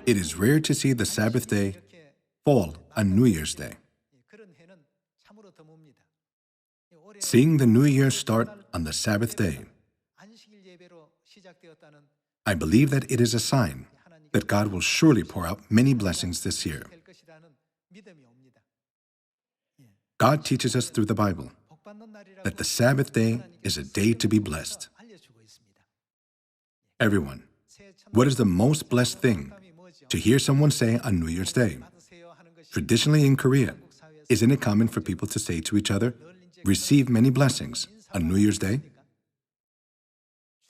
It is rare to see the Sabbath day fall on New Year's Day. Seeing the New Year start on the Sabbath day, I believe that it is a sign that God will surely pour out many blessings this year. God teaches us through the Bible that the Sabbath day is a day to be blessed. Everyone, what is the most blessed thing to hear someone say on New Year's Day? Traditionally in Korea, isn't it common for people to say to each other, "Receive many blessings" on New Year's Day?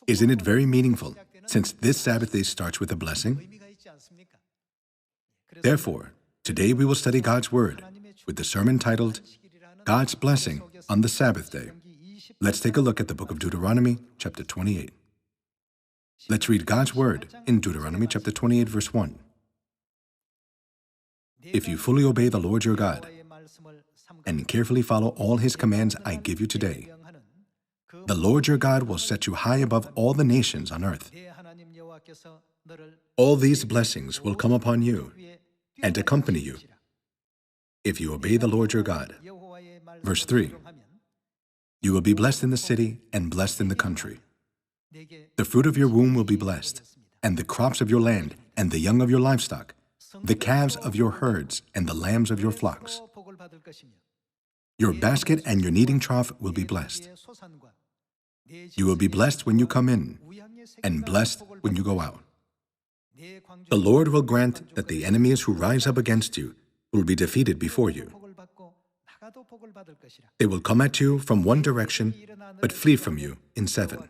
Isn't it very meaningful, since this Sabbath day starts with a blessing? Therefore, today we will study God's Word with the sermon titled, God's Blessing on the Sabbath Day. Let's take a look at the book of Deuteronomy, chapter 28. Let's read God's Word in Deuteronomy chapter 28, verse 1. If you fully obey the Lord your God and carefully follow all His commands I give you today, the Lord your God will set you high above all the nations on earth. All these blessings will come upon you and accompany you if you obey the Lord your God. Verse 3. You will be blessed in the city and blessed in the country. The fruit of your womb will be blessed, and the crops of your land, and the young of your livestock, the calves of your herds, and the lambs of your flocks. Your basket and your kneading trough will be blessed. You will be blessed when you come in, and blessed when you go out. The Lord will grant that the enemies who rise up against you will be defeated before you. They will come at you from one direction, but flee from you in seven.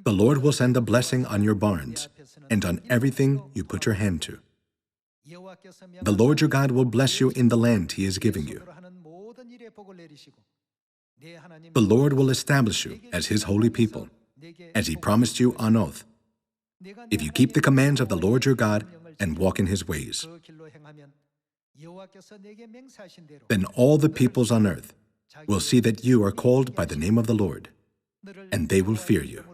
The Lord will send a blessing on your barns and on everything you put your hand to. The Lord your God will bless you in the land He is giving you. The Lord will establish you as His holy people, as He promised you on oath, if you keep the commands of the Lord your God and walk in His ways. Then all the peoples on earth will see that you are called by the name of the Lord, and they will fear you.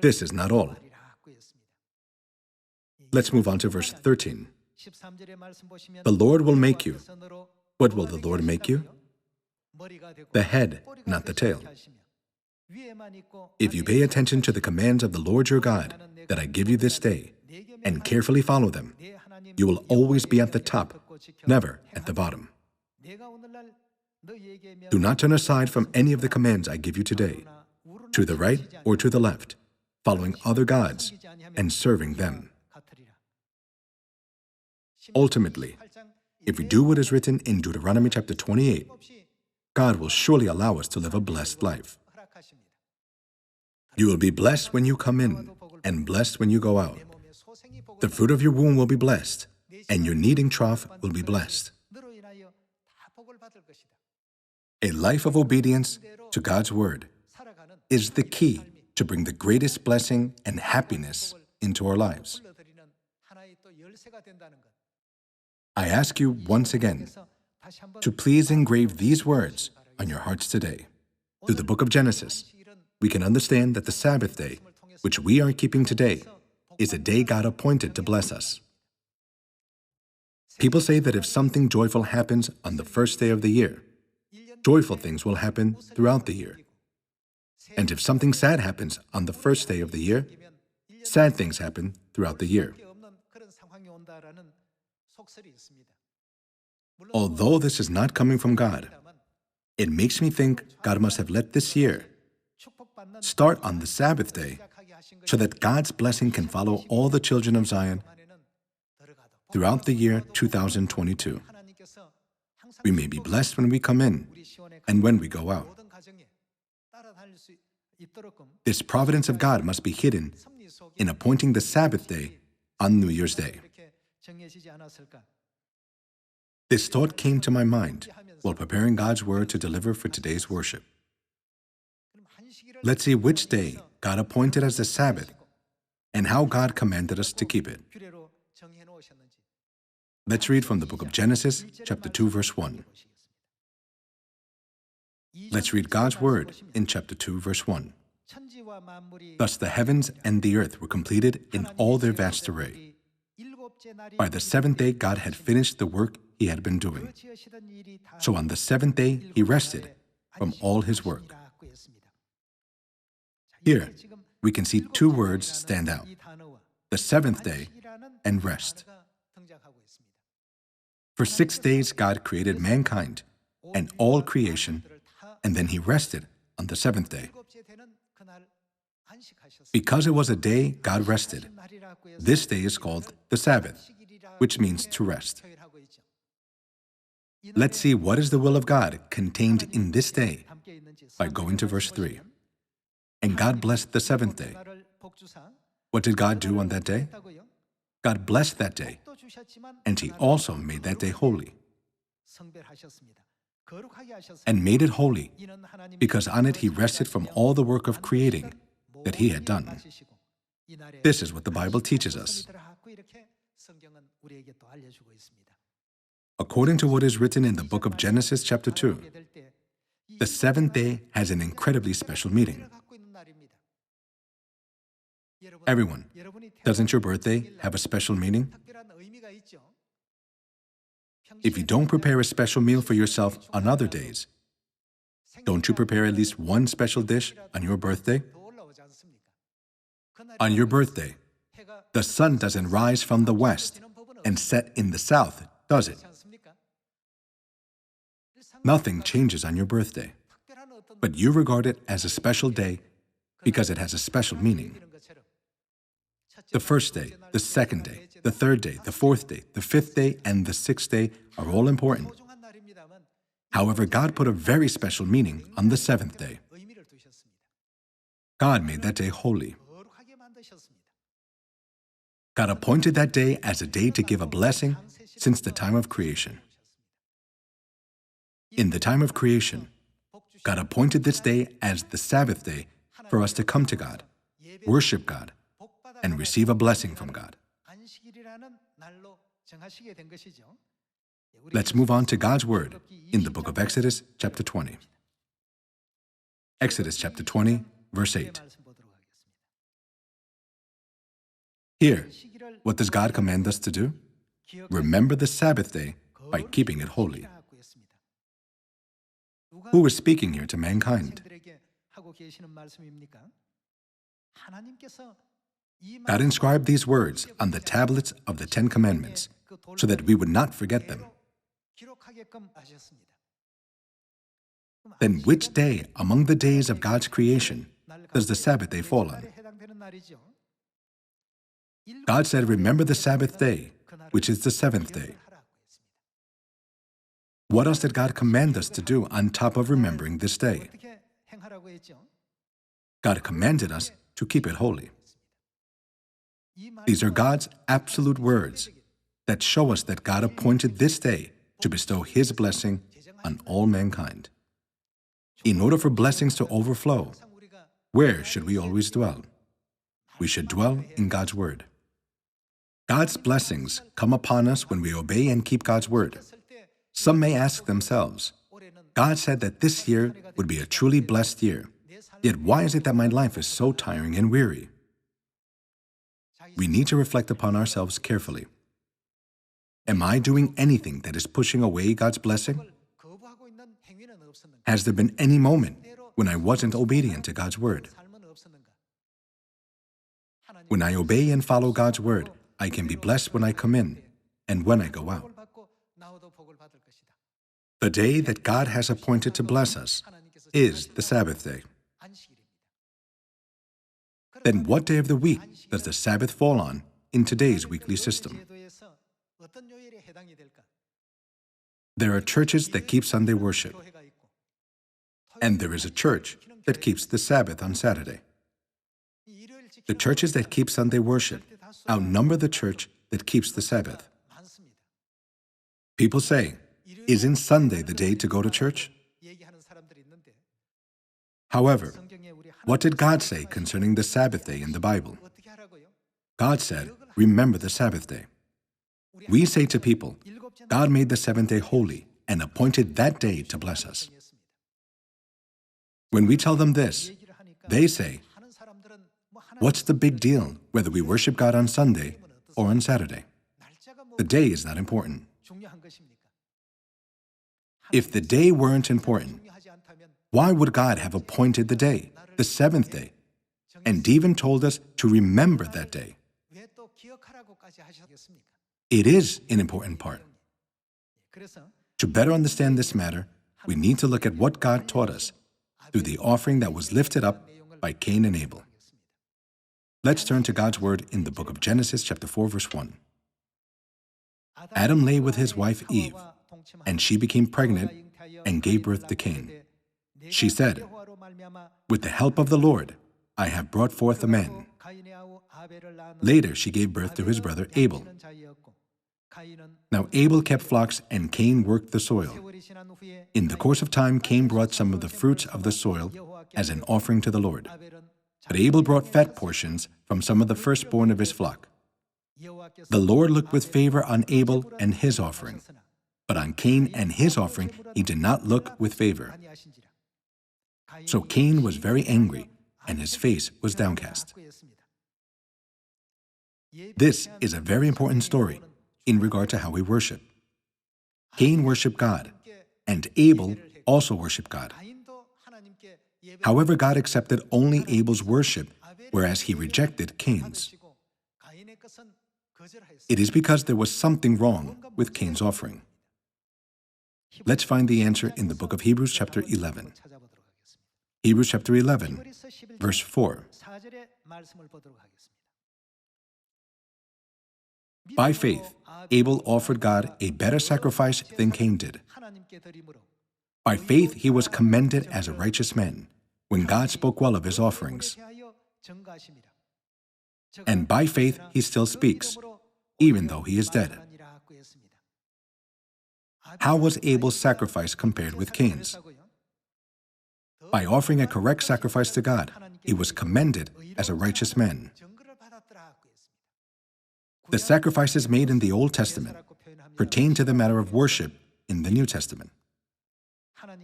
This is not all. Let's move on to verse 13. The Lord will make you. What will the Lord make you? The head, not the tail. If you pay attention to the commands of the Lord your God that I give you this day, and carefully follow them, you will always be at the top, never at the bottom. Do not turn aside from any of the commands I give you today, to the right or to the left, following other gods and serving them. Ultimately, if we do what is written in Deuteronomy chapter 28, God will surely allow us to live a blessed life. You will be blessed when you come in, and blessed when you go out. The fruit of your womb will be blessed, and your kneading trough will be blessed. A life of obedience to God's Word is the key to bring the greatest blessing and happiness into our lives. I ask you once again to please engrave these words on your hearts today. Through the book of Genesis, we can understand that the Sabbath day, which we are keeping today, is a day God appointed to bless us. People say that if something joyful happens on the first day of the year, joyful things will happen throughout the year. And if something sad happens on the first day of the year, sad things happen throughout the year. Although this is not coming from God, it makes me think God must have let this year start on the Sabbath day so that God's blessing can follow all the children of Zion throughout the year 2022. We may be blessed when we come in and when we go out. This providence of God must be hidden in appointing the Sabbath day on New Year's Day. This thought came to my mind while preparing God's Word to deliver for today's worship. Let's see which day God appointed as the Sabbath and how God commanded us to keep it. Let's read from the book of Genesis, chapter 2, verse 1. Let's read God's Word in chapter 2, verse 1. Thus the heavens and the earth were completed in all their vast array. By the seventh day God had finished the work he had been doing. So on the seventh day he rested from all his work. Here, we can see two words stand out: the seventh day and rest. For 6 days God created mankind and all creation, and then he rested on the seventh day. Because it was a day God rested, this day is called the Sabbath, which means to rest. Let's see what is the will of God contained in this day by going to verse 3. And God blessed the seventh day. What did God do on that day? God blessed that day, and he also made that day holy. And made it holy, because on it he rested from all the work of creating that he had done. This is what the Bible teaches us. According to what is written in the book of Genesis chapter 2, the seventh day has an incredibly special meaning. Everyone, doesn't your birthday have a special meaning? If you don't prepare a special meal for yourself on other days, don't you prepare at least one special dish on your birthday? On your birthday, the sun doesn't rise from the west and set in the south, does it? Nothing changes on your birthday, but you regard it as a special day because it has a special meaning. The first day, the second day, the third day, the fourth day, the fifth day, and the sixth day are all important. However, God put a very special meaning on the seventh day. God made that day holy. God appointed that day as a day to give a blessing since the time of creation. In the time of creation, God appointed this day as the Sabbath day for us to come to God, worship God, and receive a blessing from God. Let's move on to God's Word in the book of Exodus, chapter 20. Exodus, chapter 20, verse 8. Here, what does God command us to do? Remember the Sabbath day by keeping it holy. Who is speaking here to mankind? God inscribed these words on the tablets of the Ten Commandments so that we would not forget them. Then which day among the days of God's creation does the Sabbath day fall on? God said, remember the Sabbath day, which is the seventh day. What else did God command us to do on top of remembering this day? God commanded us to keep it holy. These are God's absolute words that show us that God appointed this day to bestow His blessing on all mankind. In order for blessings to overflow, where should we always dwell? We should dwell in God's Word. God's blessings come upon us when we obey and keep God's Word. Some may ask themselves, God said that this year would be a truly blessed year, yet why is it that my life is so tiring and weary? We need to reflect upon ourselves carefully. Am I doing anything that is pushing away God's blessing? Has there been any moment when I wasn't obedient to God's Word? When I obey and follow God's Word, I can be blessed when I come in and when I go out. The day that God has appointed to bless us is the Sabbath day. Then what day of the week does the Sabbath fall on in today's weekly system? There are churches that keep Sunday worship, and there is a church that keeps the Sabbath on Saturday. The churches that keep Sunday worship outnumber the church that keeps the Sabbath. People say, isn't Sunday the day to go to church? However, what did God say concerning the Sabbath day in the Bible? God said, remember the Sabbath day. We say to people, God made the seventh day holy and appointed that day to bless us. When we tell them this, They say, "What's the big deal whether we worship God on Sunday or on Saturday? The day is not important." If the day weren't important, why would God have appointed the day, the seventh day, and even told us to remember that day? It is an important part. To better understand this matter, we need to look at what God taught us through the offering that was lifted up by Cain and Abel. Let's turn to God's word in the book of Genesis, chapter 4, verse 1. Adam lay with his wife Eve, and she became pregnant and gave birth to Cain. She said, "With the help of the Lord, I have brought forth a man." Later, she gave birth to his brother Abel. Now Abel kept flocks and Cain worked the soil. In the course of time, Cain brought some of the fruits of the soil as an offering to the Lord. But Abel brought fat portions from some of the firstborn of his flock. The Lord looked with favor on Abel and his offering, but on Cain and his offering he did not look with favor. So Cain was very angry, and his face was downcast. This is a very important story in regard to how we worship. Cain worshiped God, and Abel also worshiped God. However, God accepted only Abel's worship, whereas he rejected Cain's. It is because there was something wrong with Cain's offering. Let's find the answer in the book of Hebrews chapter 11. Hebrews chapter 11, verse 4. By faith, Abel offered God a better sacrifice than Cain did. By faith, he was commended as a righteous man when God spoke well of his offerings. And by faith, he still speaks, even though he is dead. How was Abel's sacrifice compared with Cain's? By offering a correct sacrifice to God, he was commended as a righteous man. The sacrifices made in the Old Testament pertain to the matter of worship in the New Testament.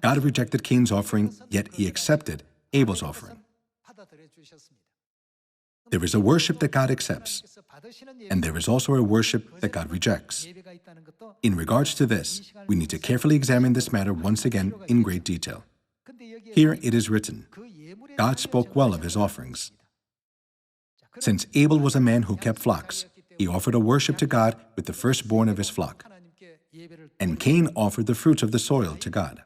God rejected Cain's offering, yet he accepted Abel's offering. There is a worship that God accepts, and there is also a worship that God rejects. In regards to this, we need to carefully examine this matter once again in great detail. Here it is written, God spoke well of his offerings. Since Abel was a man who kept flocks, he offered a worship to God with the firstborn of his flock. And Cain offered the fruits of the soil to God.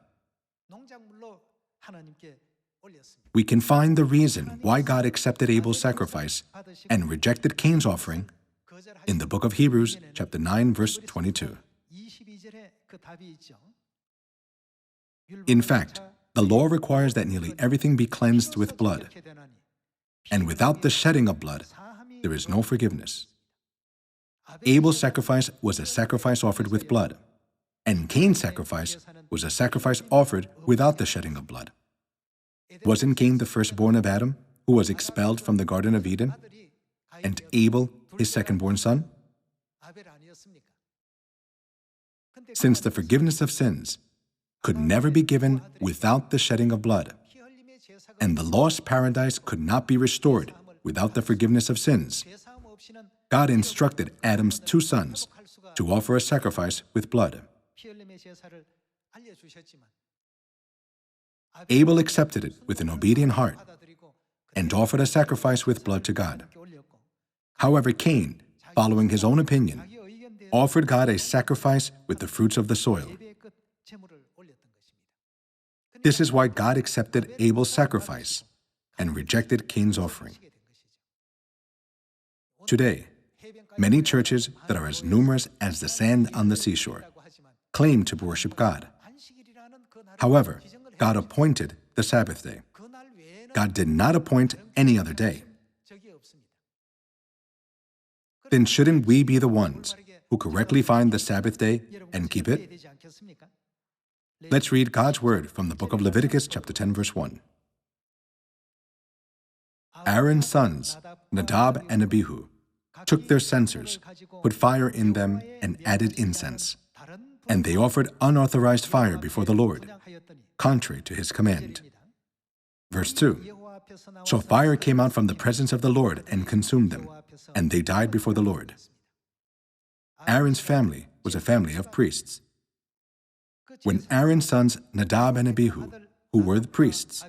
We can find the reason why God accepted Abel's sacrifice and rejected Cain's offering in the book of Hebrews, chapter 9, verse 22. In fact, the law requires that nearly everything be cleansed with blood, and without the shedding of blood, there is no forgiveness. Abel's sacrifice was a sacrifice offered with blood, and Cain's sacrifice was a sacrifice offered without the shedding of blood. Wasn't Cain the firstborn of Adam, who was expelled from the Garden of Eden, and Abel his second-born son? Since the forgiveness of sins could never be given without the shedding of blood, and the lost paradise could not be restored without the forgiveness of sins, God instructed Adam's two sons to offer a sacrifice with blood. Abel accepted it with an obedient heart and offered a sacrifice with blood to God. However, Cain, following his own opinion, offered God a sacrifice with the fruits of the soil. This is why God accepted Abel's sacrifice and rejected Cain's offering. Today, many churches that are as numerous as the sand on the seashore claim to worship God. However, God appointed the Sabbath day. God did not appoint any other day. Then shouldn't we be the ones who correctly find the Sabbath day and keep it? Let's read God's word from the book of Leviticus, chapter 10, verse 1. Aaron's sons, Nadab and Abihu, took their censers, put fire in them, and added incense. And they offered unauthorized fire before the Lord, contrary to his command. Verse 2. So fire came out from the presence of the Lord and consumed them, and they died before the Lord. Aaron's family was a family of priests. When Aaron's sons Nadab and Abihu, who were the priests,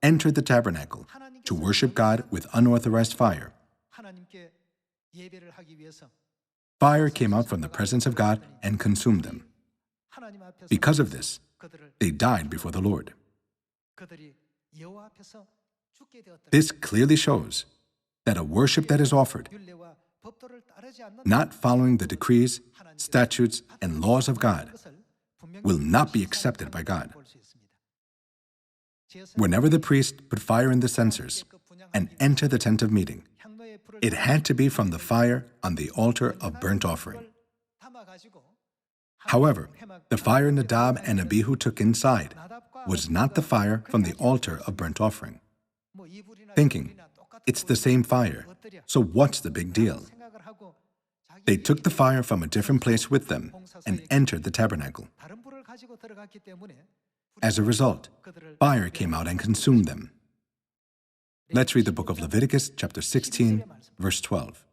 entered the tabernacle to worship God with unauthorized fire, fire came out from the presence of God and consumed them. Because of this, they died before the Lord. This clearly shows that a worship that is offered, not following the decrees, statutes, and laws of God, will not be accepted by God. Whenever the priest put fire in the censers and entered the tent of meeting, it had to be from the fire on the altar of burnt offering. However, the fire Nadab and Abihu took inside was not the fire from the altar of burnt offering. Thinking, it's the same fire, so what's the big deal? They took the fire from a different place with them and entered the tabernacle. As a result, fire came out and consumed them. Let's read the book of Leviticus, chapter 16, verse 12.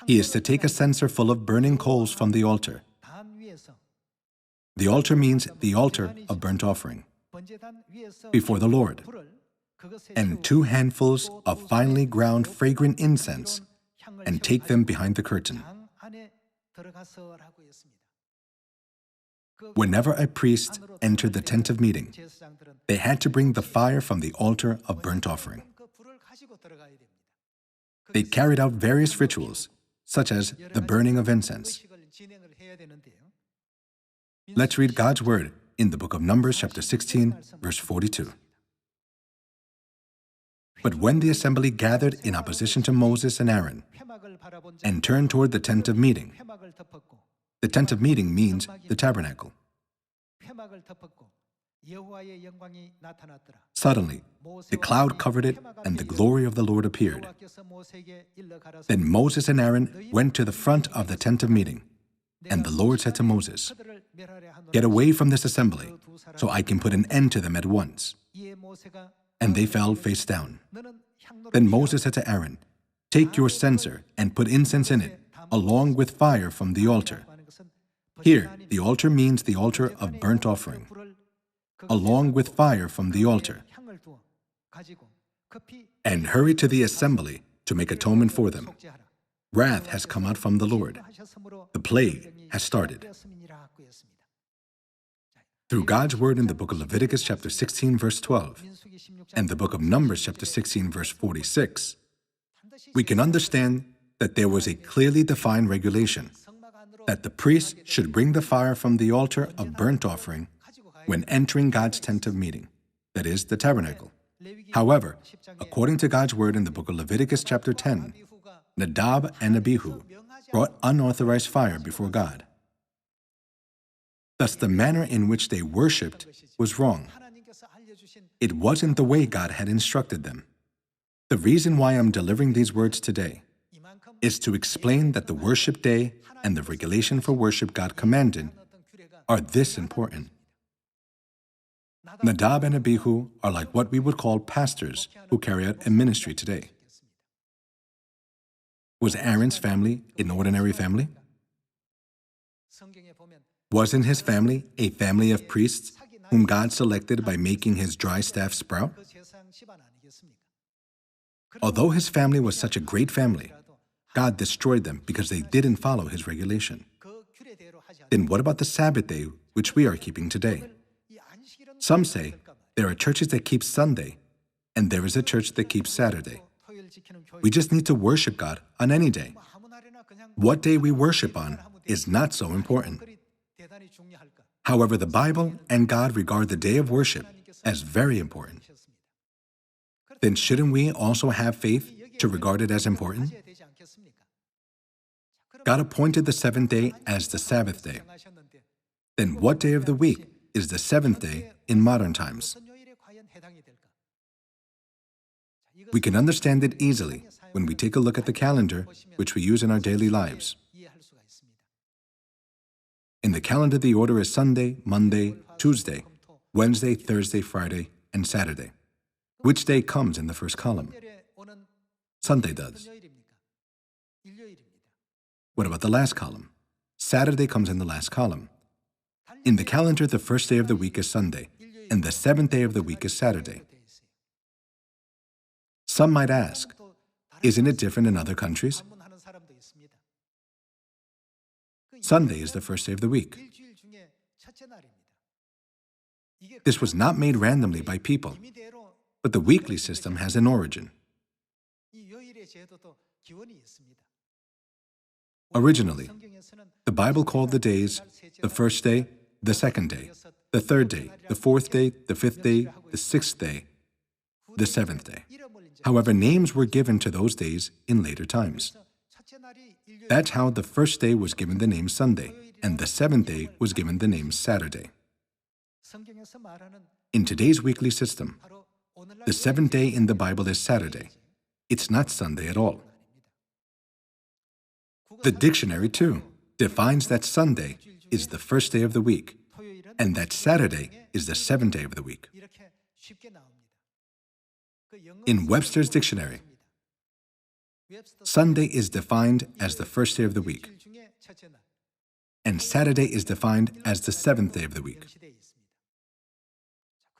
He is to take a censer full of burning coals from the altar. The altar means the altar of burnt offering before the Lord, and 2 handfuls of finely ground fragrant incense, and take them behind the curtain. Whenever a priest entered the tent of meeting, they had to bring the fire from the altar of burnt offering. They carried out various rituals, such as the burning of incense. Let's read God's word in the book of Numbers, chapter 16, verse 42. But when the assembly gathered in opposition to Moses and Aaron and turned toward the tent of meeting, the tent of meeting means the tabernacle. Suddenly, the cloud covered it, and the glory of the Lord appeared. Then Moses and Aaron went to the front of the tent of meeting, and the Lord said to Moses, "Get away from this assembly, so I can put an end to them at once." And they fell face down. Then Moses said to Aaron, "Take your censer and put incense in it, along with fire from the altar." Here, the altar means the altar of burnt offering, along with fire from the altar, and hurry to the assembly to make atonement for them. Wrath has come out from the Lord. The plague has started. Through God's word in the book of Leviticus chapter 16, verse 12, and the book of Numbers chapter 16, verse 46, we can understand that there was a clearly defined regulation that the priest should bring the fire from the altar of burnt offering when entering God's tent of meeting, that is, the tabernacle. However, according to God's word in the book of Leviticus chapter 10, Nadab and Abihu brought unauthorized fire before God. Thus, the manner in which they worshipped was wrong. It wasn't the way God had instructed them. The reason why I'm delivering these words today is to explain that the worship day and the regulation for worship God commanded are this important. Nadab and Abihu are like what we would call pastors who carry out a ministry today. Was Aaron's family an ordinary family? Wasn't his family a family of priests whom God selected by making his dry staff sprout? Although his family was such a great family, God destroyed them because they didn't follow his regulation. Then what about the Sabbath day, which we are keeping today? Some say there are churches that keep Sunday, and there is a church that keeps Saturday. We just need to worship God on any day. What day we worship on is not so important. However, the Bible and God regard the day of worship as very important. Then shouldn't we also have faith to regard it as important? God appointed the 7th day as the Sabbath day. Then what day of the week is the 7th day in modern times? We can understand it easily when we take a look at the calendar which we use in our daily lives. In the calendar, the order is Sunday, Monday, Tuesday, Wednesday, Thursday, Friday, and Saturday. Which day comes in the first column? Sunday does. What about the last column? Saturday comes in the last column. In the calendar, the first day of the week is Sunday, and the seventh day of the week is Saturday. Some might ask, isn't it different in other countries? Sunday is the first day of the week. This was not made randomly by people, but the weekly system has an origin. Originally, the Bible called the days the first day, the second day, the third day, the fourth day, the fifth day, the sixth day, the seventh day. However, names were given to those days in later times. That's how the first day was given the name Sunday, and the seventh day was given the name Saturday. In today's weekly system, the seventh day in the Bible is Saturday. It's not Sunday at all. The dictionary, too, defines that Sunday is the first day of the week, and that Saturday is the seventh day of the week. In Webster's dictionary, Sunday is defined as the first day of the week, and Saturday is defined as the seventh day of the week.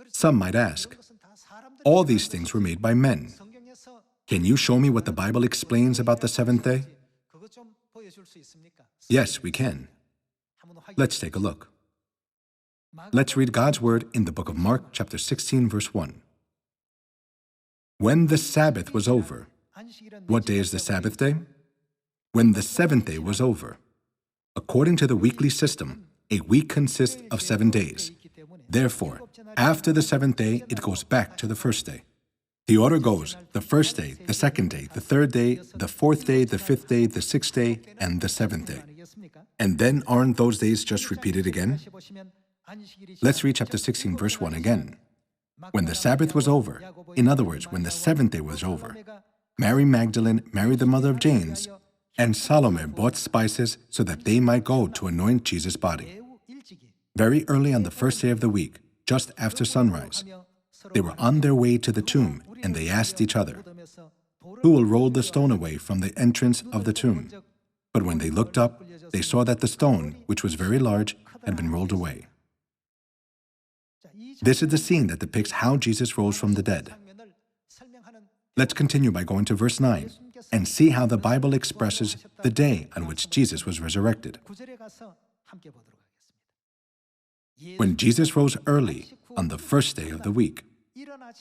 Some might ask, all these things were made by men. Can you show me what the Bible explains about the seventh day? Yes, we can. Let's take a look. Let's read God's word in the book of Mark, chapter 16, verse 1. When the Sabbath was over. What day is the Sabbath day? When the seventh day was over. According to the weekly system, a week consists of 7 days. Therefore, after the seventh day, it goes back to the first day. The order goes the first day, the second day, the third day, the fourth day, the fifth day, the sixth day, and the seventh day. And then aren't those days just repeated again? Let's read chapter 16, verse 1 again. When the Sabbath was over, in other words, when the seventh day was over, Mary Magdalene, Mary the mother of James, and Salome bought spices so that they might go to anoint Jesus' body. Very early on the first day of the week, just after sunrise, they were on their way to the tomb, and they asked each other, "Who will roll the stone away from the entrance of the tomb?" But when they looked up, they saw that the stone, which was very large, had been rolled away. This is the scene that depicts how Jesus rose from the dead. Let's continue by going to verse 9 and see how the Bible expresses the day on which Jesus was resurrected. When Jesus rose early on the first day of the week,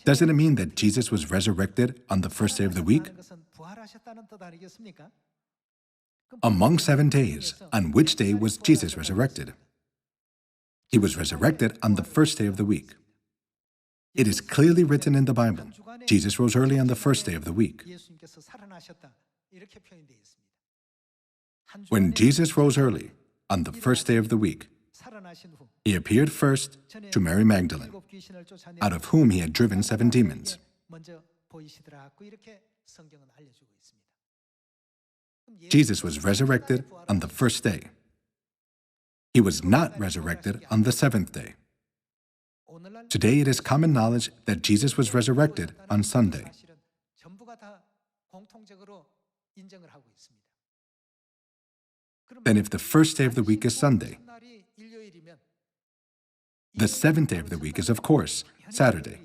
doesn't it mean that Jesus was resurrected on the first day of the week? Among 7 days, on which day was Jesus resurrected? He was resurrected on the first day of the week. It is clearly written in the Bible, Jesus rose early on the first day of the week. When Jesus rose early on the first day of the week, he appeared first to Mary Magdalene, out of whom he had driven 7 demons. Jesus was resurrected on the first day. He was not resurrected on the seventh day. Today it is common knowledge that Jesus was resurrected on Sunday. Then if the first day of the week is Sunday, the seventh day of the week is, of course, Saturday.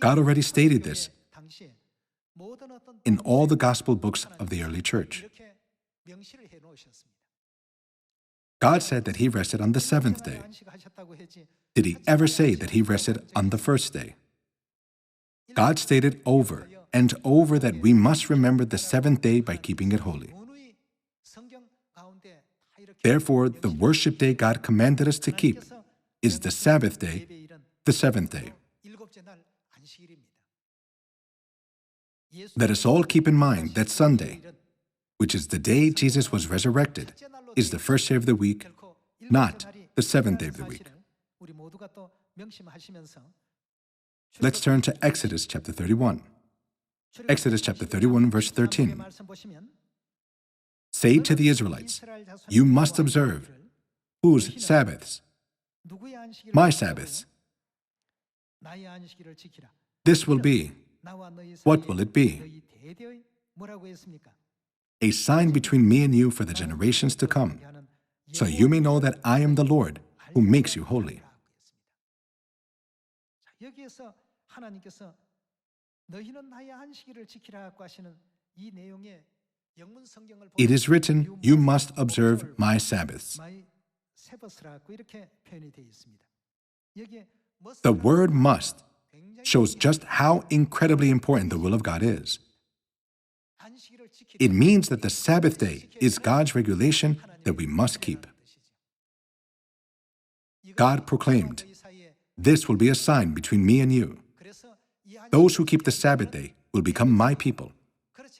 God already stated this in all the gospel books of the early church. God said that he rested on the seventh day. Did he ever say that he rested on the first day? God stated over and over that we must remember the seventh day by keeping it holy. Therefore, the worship day God commanded us to keep is the Sabbath day, the seventh day. Let us all keep in mind that Sunday, which is the day Jesus was resurrected, is the first day of the week, not the seventh day of the week. Let's turn to Exodus chapter 31. Exodus chapter 31, verse 13. Say to the Israelites, you must observe whose Sabbaths? My Sabbaths. This will be. What will it be? A sign between me and you for the generations to come, so you may know that I am the Lord who makes you holy. It is written, you must observe my Sabbaths. The word must shows just how incredibly important the will of God is. It means that the Sabbath day is God's regulation that we must keep. God proclaimed, this will be a sign between me and you. Those who keep the Sabbath day will become my people,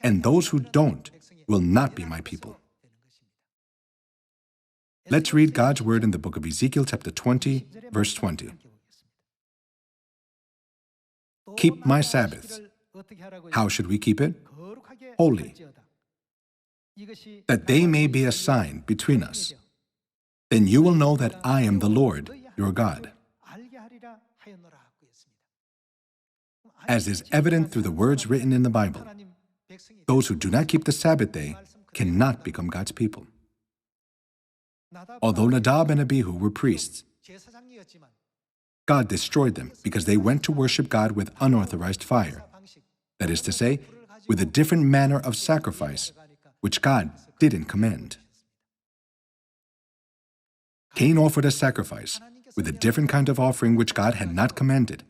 and those who don't will not be my people. Let's read God's word in the book of Ezekiel chapter 20, verse 20. Keep my Sabbaths. How should we keep it? Holy, that they may be a sign between us. Then you will know that I am the Lord, your God. As is evident through the words written in the Bible, those who do not keep the Sabbath day cannot become God's people. Although Nadab and Abihu were priests, God destroyed them because they went to worship God with unauthorized fire. That is to say, with a different manner of sacrifice, which God didn't command. Cain offered a sacrifice with a different kind of offering which God had not commanded,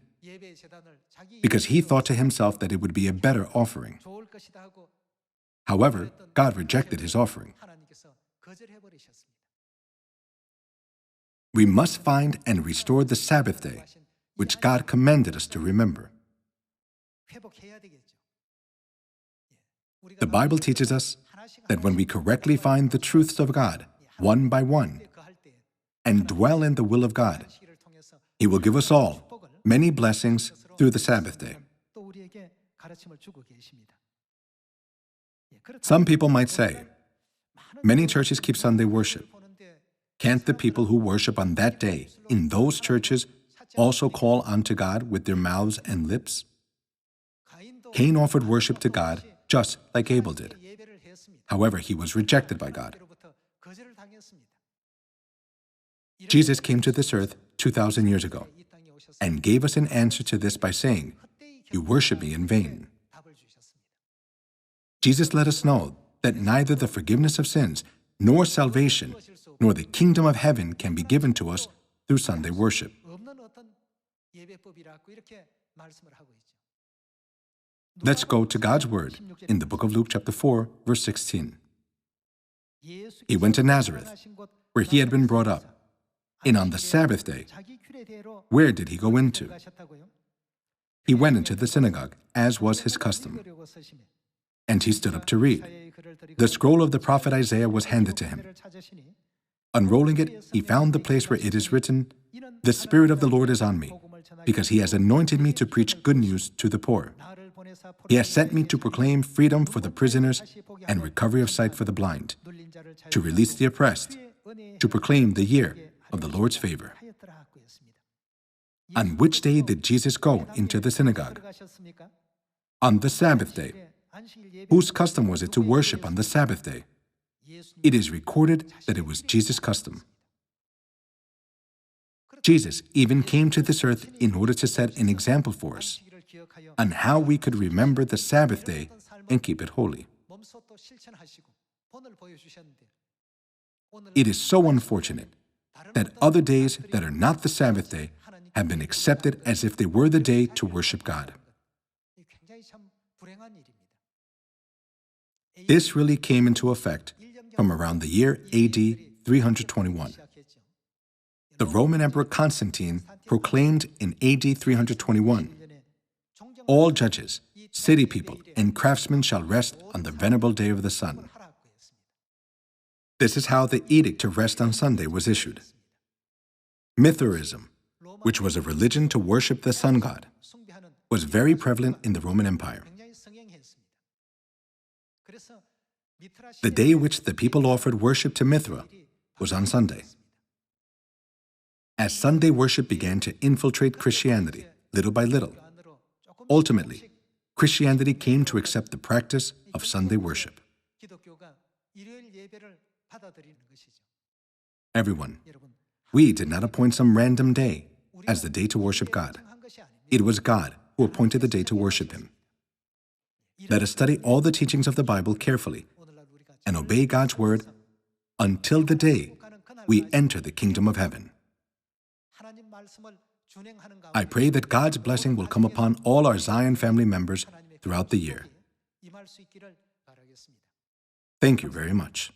because he thought to himself that it would be a better offering. However, God rejected his offering. We must find and restore the Sabbath day, which God commanded us to remember. The Bible teaches us that when we correctly find the truths of God, one by one, and dwell in the will of God, He will give us all many blessings through the Sabbath day. Some people might say, many churches keep Sunday worship. Can't the people who worship on that day in those churches also call unto God with their mouths and lips? Cain offered worship to God just like Abel did. However, he was rejected by God. Jesus came to this earth 2,000 years ago and gave us an answer to this by saying, you worship me in vain. Jesus let us know that neither the forgiveness of sins nor salvation nor the kingdom of heaven can be given to us through Sunday worship. Let's go to God's word in the book of Luke chapter 4, verse 16. He went to Nazareth, where he had been brought up, and on the Sabbath day, where did he go into? He went into the synagogue, as was his custom, and he stood up to read. The scroll of the prophet Isaiah was handed to him. Unrolling it, he found the place where it is written, the Spirit of the Lord is on me, because he has anointed me to preach good news to the poor. He has sent me to proclaim freedom for the prisoners and recovery of sight for the blind, to release the oppressed, to proclaim the year of the Lord's favor. On which day did Jesus go into the synagogue? On the Sabbath day. Whose custom was it to worship on the Sabbath day? It is recorded that it was Jesus' custom. Jesus even came to this earth in order to set an example for us on how we could remember the Sabbath day and keep it holy. It is so unfortunate that other days that are not the Sabbath day have been accepted as if they were the day to worship God. This really came into effect from around the year AD 321. The Roman Emperor Constantine proclaimed in AD 321, all judges, city people, and craftsmen shall rest on the venerable day of the sun. This is how the edict to rest on Sunday was issued. Mithraism, which was a religion to worship the sun god, was very prevalent in the Roman Empire. The day which the people offered worship to Mithra was on Sunday. As Sunday worship began to infiltrate Christianity, little by little. Ultimately, Christianity came to accept the practice of Sunday worship. Everyone, we did not appoint some random day as the day to worship God. It was God who appointed the day to worship Him. Let us study all the teachings of the Bible carefully and obey God's word until the day we enter the kingdom of heaven. I pray that God's blessing will come upon all our Zion family members throughout the year. Thank you very much.